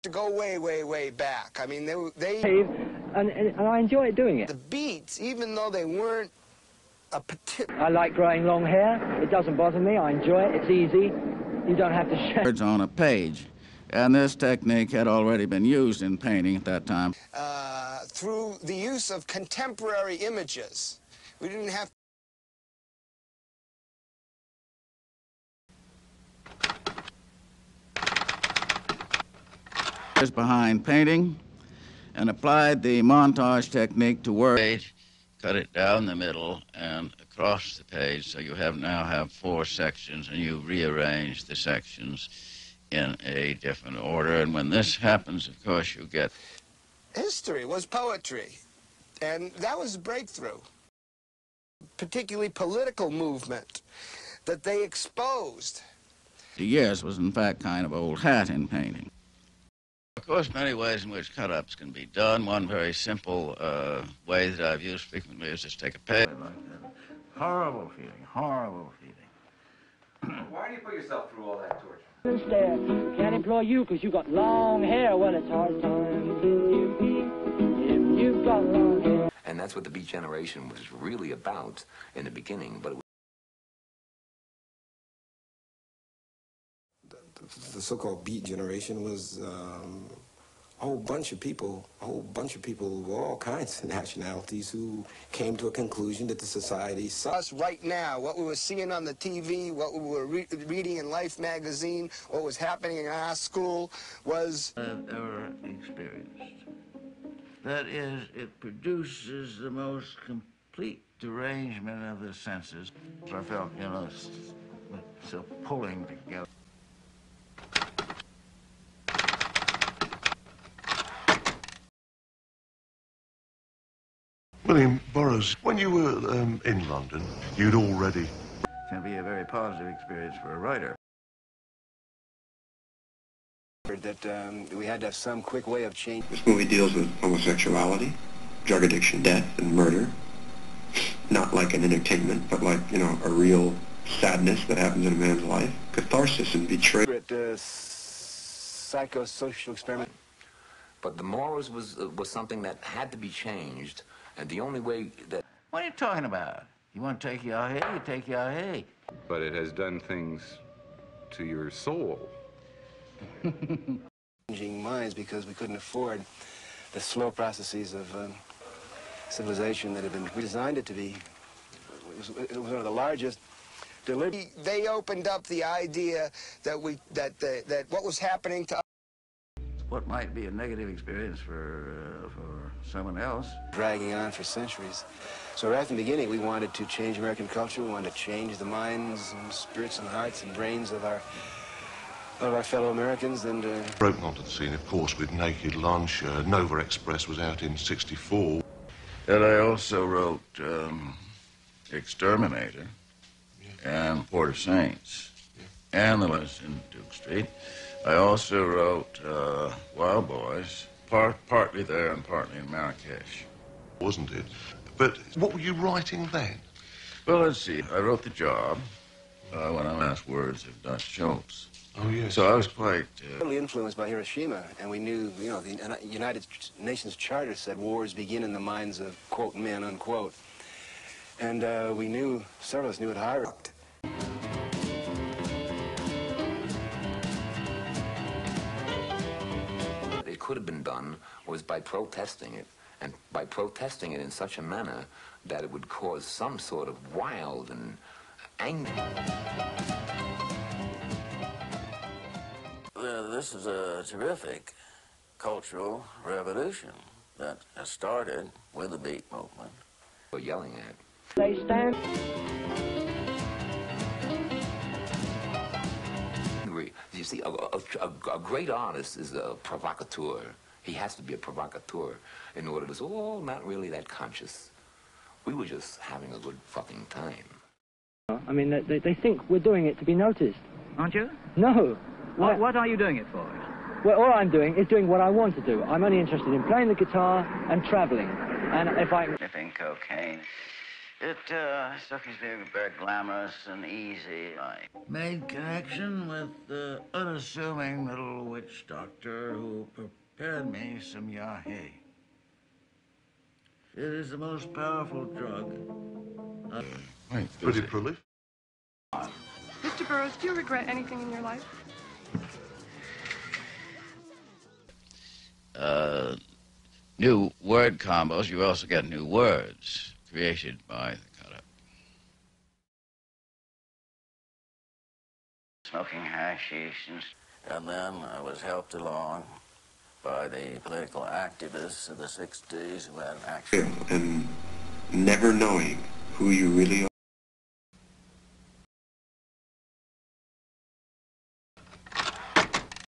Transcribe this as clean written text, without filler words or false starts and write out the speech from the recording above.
to go way, way, way back. I mean, they and I enjoy doing it. The beats, even though they weren't a particular... I like growing long hair. It doesn't bother me. I enjoy it. It's easy. You don't have to shave. Words on a page. And this technique had already been used in painting at that time. Through the use of contemporary images. We didn't have... Behind painting, and applied the montage technique to work. Page, cut it down the middle and across the page, so you now have 4 sections, and you rearrange the sections in a different order. And when this happens, of course, you get... History was poetry, and that was a breakthrough. Particularly political movement that they exposed. The years was, in fact, kind of old hat in painting. Of course, many ways in which cut-ups can be done. One very simple way that I've used frequently is just take a page. Horrible feeling, horrible feeling. Why do you put yourself through all that torture? Can't employ you because you got long hair. Well, it's hard times if you've got long hair. And that's what the Beat Generation was really about in the beginning, but it was... The so-called Beat Generation was a whole bunch of people of all kinds of nationalities who came to a conclusion that the society Us right now, what we were seeing on the TV, what we were reading in Life magazine, what was happening in our school was... I've ever experienced. That is, it produces the most complete derangement of the senses. I felt, you know, so pulling together. William Burroughs, when you were in London, you'd already... It can be a very positive experience for a writer. That we had to have some quick way of change. This movie deals with homosexuality, drug addiction, death, and murder. Not like an entertainment, but like, you know, a real sadness that happens in a man's life. Catharsis and betrayal. Psychosocial experiment. But the morals was something that had to be changed, and the only way that... What are you talking about? You want to take your hay, you take your hay. But it has done things to your soul. Changing minds because we couldn't afford the slow processes of civilization that had been... We designed it to be. It was one of the largest... They opened up the idea that what was happening to us. What might be a negative experience for someone else. Dragging on for centuries. So right from the beginning, we wanted to change American culture. We wanted to change the minds and spirits and hearts and brains of our fellow Americans. And broke onto the scene, of course, with Naked Lunch. Nova Express was out in '64. And I also wrote Exterminator, and Port of Saints, and The List in Duke Street. I also wrote Wild Boys, partly there and partly in Marrakesh. Wasn't it? But what were you writing then? Well, let's see. I wrote The Job when I last words of Dutch Schultz. Oh, yes. So I was quite... Totally influenced by Hiroshima, and we knew, you know, the United Nations Charter said wars begin in the minds of, quote, men, unquote. And we knew, several of us knew it higher. It could have been done was by protesting it, and by protesting it in such a manner that it would cause some sort of wild and anger. Well, this is a terrific cultural revolution that has started with the Beat movement. We're yelling at. They stand. You see, a great artist is a provocateur. He has to be a provocateur in order to, oh, not really that conscious. We were just having a good fucking time. I mean, they think we're doing it to be noticed. Aren't you? No. What are you doing it for? Well, all I'm doing is doing what I want to do. I'm only interested in playing the guitar and traveling. And if I'm... Sniffing cocaine It struck as being very glamorous and easy. I made connection with the unassuming little witch doctor who prepared me some yahe. It is the most powerful drug. Pretty prolific. Mr. Burroughs, do you regret anything in your life? New word combos, you also get new words created by the cut-up. Smoking hashish, and then I was helped along by the political activists of the 60s who had an action. And never knowing who you really